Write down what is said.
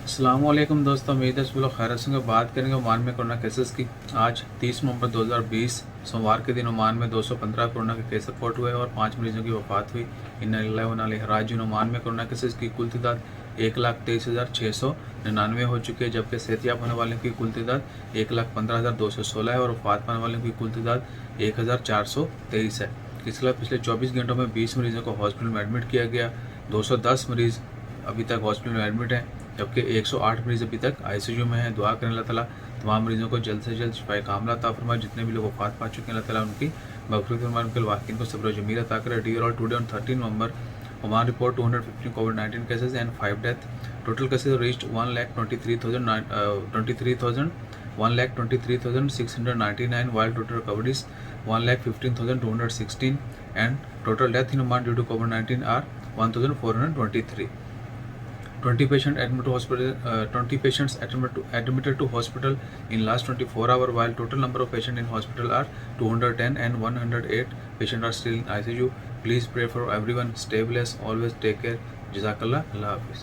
अस्सलामुअलैकुम दोस्तों, उम्मीद है सब लोग खैरियत से होंगे। बात करेंगे ओमान में कोरोना केसेस की। आज 30 नवंबर 2020 सोमवार के दिन ओमान में 215 कोरोना के केस रिपोर्ट हुए और 5 मरीजों की वफात हुई। इन्ना लिल्लाहि व इन्ना इलैहि राजिऊन। ओमान में कोरोना केसेस की कुल तादाद 1,23,699 हो चुकी है, जबकि सेहतियाब होने वालों की कुल तादाद 1,15,216 है और वफात पाने वालों की कुल तादाद 1,423 है। इसके अलावा पिछले 24 घंटों में 20 मरीजों को हॉस्पिटल में एडमिट किया गया। 210 मरीज अभी तक हॉस्पिटल में एडमिट हैं, जबकि 108 मरीज अभी तक आईसीयू में हैं। दुआ करें अल्लाह ताला तमाम मरीजों को जल्द से जल्द शिफाए कामिला अता फरमाए। जितने भी लोग वफात पा चुके हैं अल्लाह ताला उनकी मग़फ़िरत फरमाए, उनके वाकिन को सब्र जमील अता करे। Dear all, today on 13 November Oman report 215 कोविड-19 cases and 5 death. Total cases reached 1,23,699, while total recoveries 1,15,216 and total death in Oman due to COVID-19 are 1,423. 20 patients admitted to hospital in last 24 hours, while total number of patients in hospital are 210 and 108 patients are still in ICU. Please pray for everyone. Stay blessed. Always take care. Jazakallah. Allah Hafiz.